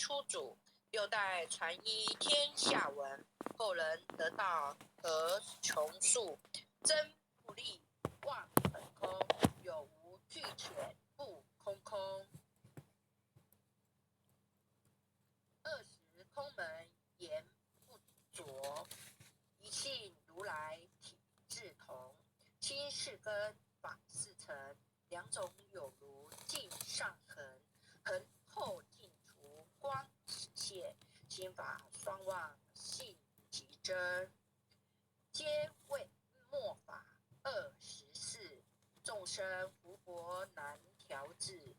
出主，又待传依天下闻，后人得道何穷数？真不立，妄本空，有无俱浅，不空空。20空门言不着，一信如来体自同。心是根，法是尘，两种有如镜上痕，痕后尽除，光始现。心法双旺，性极真，皆为末法24。众生福薄难调治，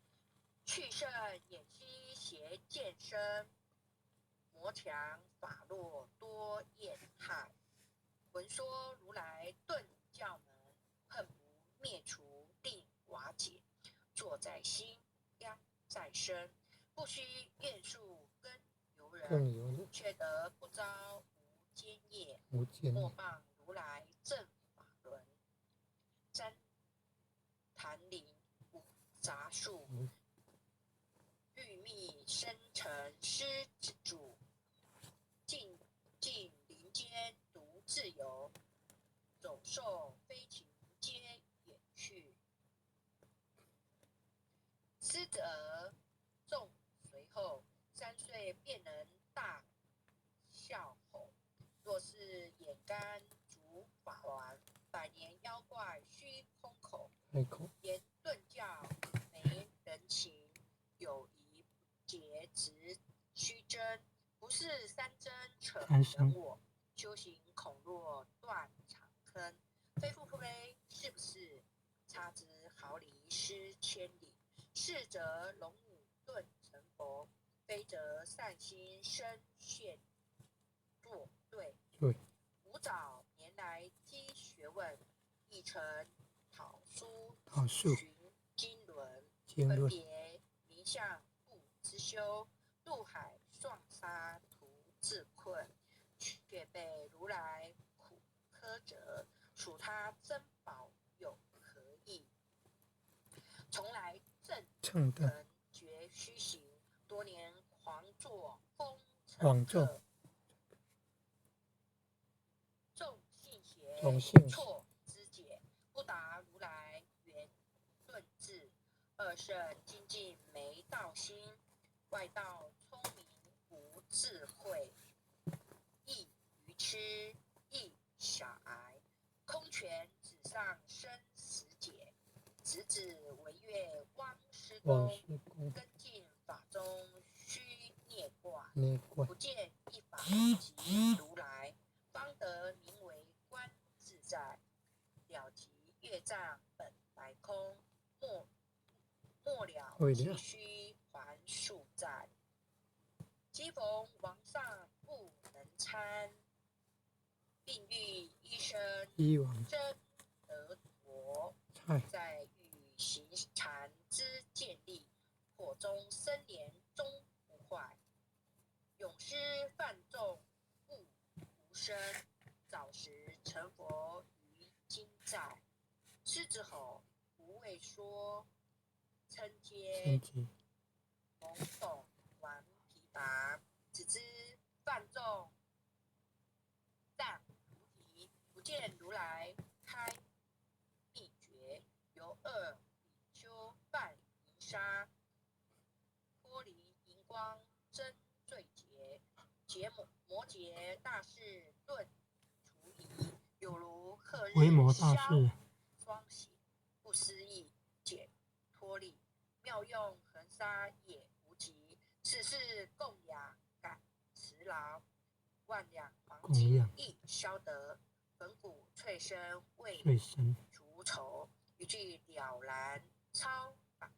去圣眼息邪见身，魔强法弱多厌害。闻说如来顿教门，恨不灭除定瓦解。坐在心，殃在身，不须愿树根由人，却得不遭无间业。莫谤如来正法轮，瞻檀林五杂树，欲觅生辰狮子住。尽尽林间独自游，走兽飞禽皆远去。狮子儿众随后，3岁便能大笑吼。若是眼干足法丸，100年妖怪须空口。言顿教没人情，有疑不解直须真。不是三真扯人我，修行恐落断长坑。非复非，是不是？差之毫厘失千里。是则龙母顿成佛，非则善心生现作对。5早年来积学问，一成讨书寻经纶。分别名相不知修，渡海撞沙徒自困。却被如来苦苛责，属他珍宝有何益？从来正等觉虚行，多年狂作风尘客。众信邪错知解，不达如来圆顿智。2圣精进没道心，外道聪明无智慧。亦愚痴，亦小癌，空拳指上生死解。直指惟越汪师公，跟进法中须涅卦。不见一法即如来，方得名为观自在。了即月藏本来空，末了即须还数债。机逢王上不能参，并欲医生真得陀。在欲行禅之见力，火中生莲终不坏。勇师犯众不无声，早时成佛于今在。狮子吼无畏说，称皆懵懂顽皮拔。只知犯众但菩提，不见如来开秘诀。由恶比丘犯淫杀，脱离荧光真罪劫。摩羯大士顿除疑，有如鹤日消双喜。不思议解脱力，妙用恒沙也无极。此事供养感持劳，万两黄金亦消得。粉骨脆身为除愁，一句了然超法义。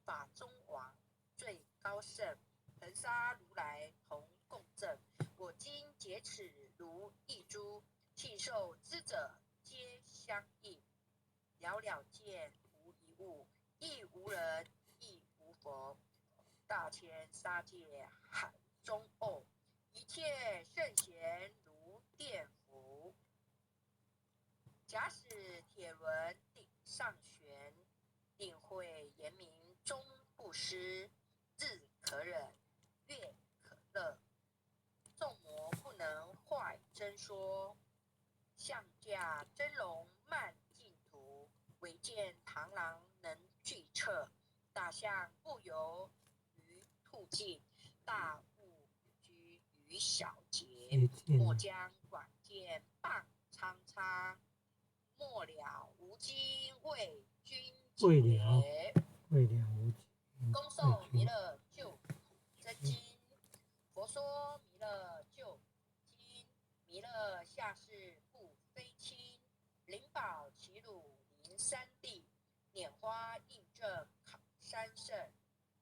法中王最高圣，恒沙如来同共振。我今解此如一珠，信受之者皆相应。了了见无一物，亦无人亦无佛。大千沙界海中偶，一切圣贤如电符。假使铁轮顶上悬，定会严明终不失。日可忍，月驾真龙漫径途，唯见螳螂能拒策。大象不游于兔径，大物居于小节。莫将广见傍苍苍，末了无金为君解。恭送弥勒救苦真经。佛说弥勒救苦经，弥勒下世不非亲。灵宝齐鲁临山地，拈花印证考山胜。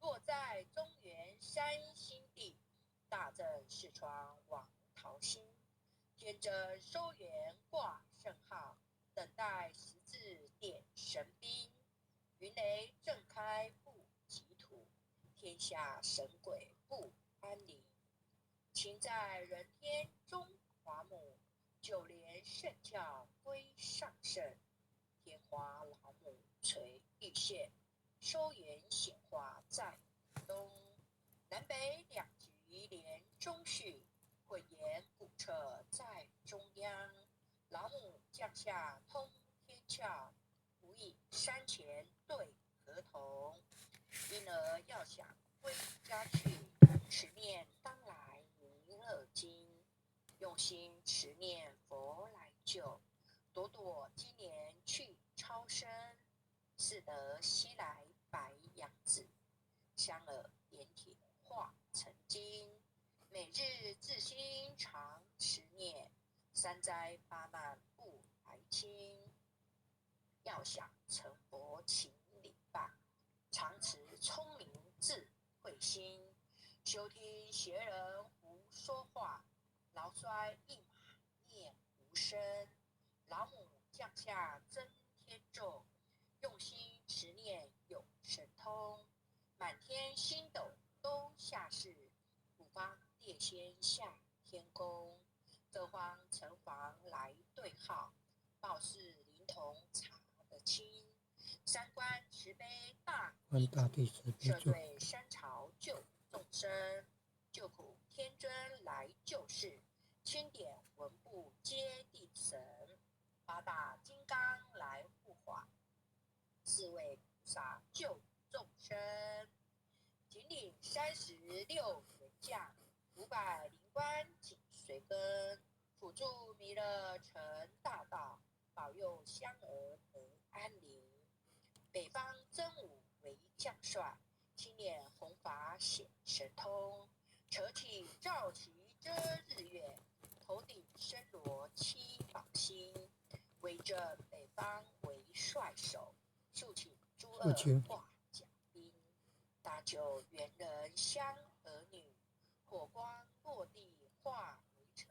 若在中原山心地，大正四川王桃心。天真收元挂圣号，等待十字点神兵。云雷震开不及土，天下神鬼不安宁。情在人天中华母，九连圣教归上圣。天华老母垂玉线，收元显化在东。南北两极连中续，混言古彻在中央。老母降下通天窍，无以山前对河童。因而要想归家去，持念当来弥勒经。用心持念佛来救，朵朵今年去超生。似得西来白杨子，香耳点铁化成金。每日自心常持念，三灾八难不来侵。要想成佛请礼拜，常持聪明智慧心。休听邪人胡说话，劳衰一马念无声。老母降下真天咒，用心持念有神通。满天星斗都下世，五方列仙下天宫。各方城防来对号，报事灵童查得清。三观慈悲大地主，设对山朝救众生。救苦天尊来救世，钦点文部接地神。八大金刚来护法，四位菩萨救众生。紧领36员将，500灵官紧随跟。辅助弥勒成大道，保佑香儿得安宁。北方真武为将帅，青脸弘法显神通。扯起赵旗遮日月，头顶身罗七宝星。威震北方为帅首，竖起朱二挂甲兵。大救猿人香儿女，火光落地化为尘。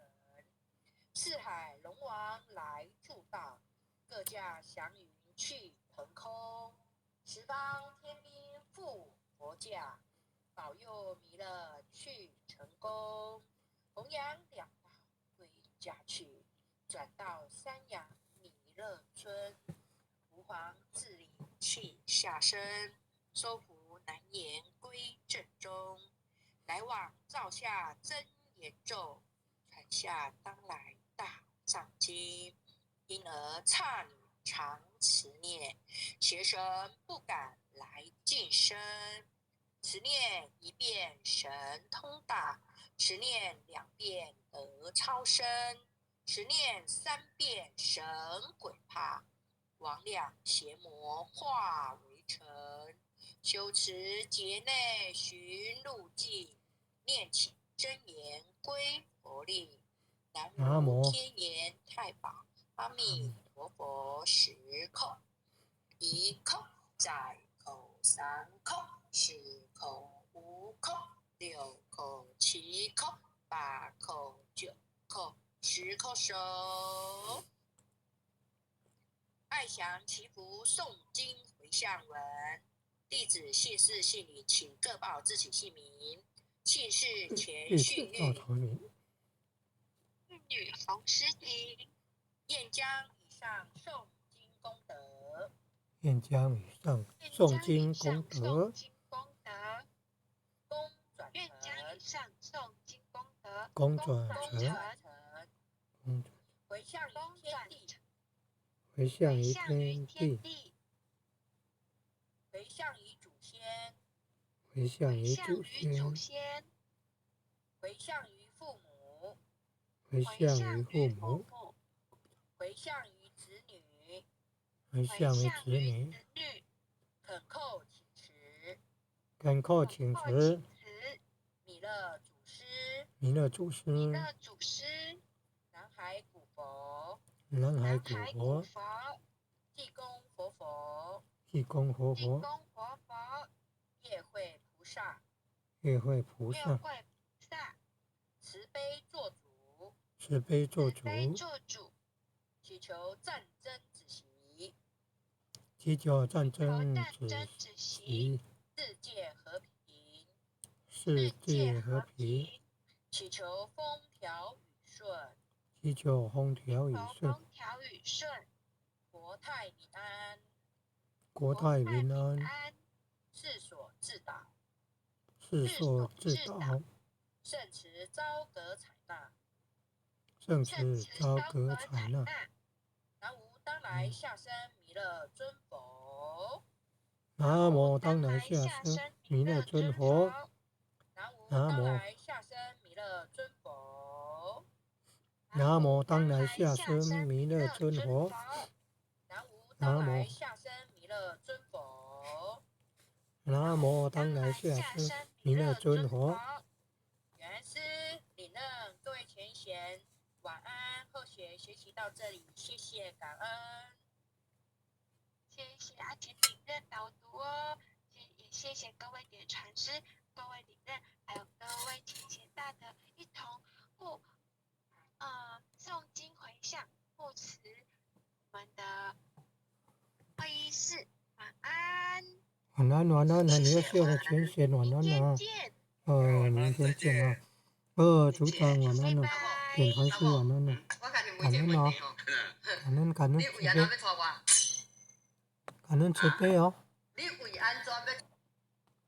四海龙王来助道，各驾祥云去腾空。十方天兵护佛驾，保佑弥勒去成功。弘扬两道归家去，转到三阳弥勒村。吾皇自领气下生，收服难言归正中。来往照下真言咒，传下当来大藏经。因而刹女常持念，邪神不敢来近身。持念一遍神通大，持念2遍得超生，持念3遍神鬼怕。魍魉邪魔化为尘，修持劫内寻路径，念起真言归佛力。南无天言太保阿弥陀佛10口，1口再口3口4口5口6口7口8口9口10口手。爱祥祈福诵经回向文，弟子姓氏姓名请各报自己姓名。姓氏前序玉，女洪诗婷。燕江以上诵经功德，燕江以上诵经功德，功转成，功转成，回向天地回向于回向于天地，天地，回向于祖先，回向于回向祖于祖先，先，回向于父母，回回向于父向于父母，母，回向于子女，回回向于子向于女，子女，恳叩请辞，恳叩恳叩请辞请辞，弥勒祖师，弥勒祖弥师、勒祖师，南海古佛，南海古南海古佛、佛，济公活佛，济公活佛、济公活佛，夜会菩萨，月会菩萨，月会菩萨，慈悲做主，慈悲做主，慈悲做主，祈求战争止息，祈求战求争战争止止息，息，世界和平，世界和平，祈求风调雨顺，祈求风调雨求顺，风调雨顺，国泰民安，国泰民安，安，世所自导，世所自导，圣慈昭格采纳，圣圣慈慈高昭格阁采纳。采纳，南无当来下生弥勒尊佛，南无当来下生弥勒尊佛，南无南无当来下生弥勒尊佛，南无当来下生弥勒尊佛，南无当来下生弥勒尊佛，南无当来下生弥勒尊佛。原师领任，各位前贤晚安。后学学习到这里，谢谢感恩。谢谢阿琴领任导读哦，也谢谢各位点传师、各位领任，还有各位前贤大德一同诵经回向护持我们的会议室。晚安，晚安，晚安，很优秀的前贤，晚安啊！明天见，明天见啊！组长晚安了，点传师晚安了，感恩哦，感恩慈悲，感恩慈悲哦。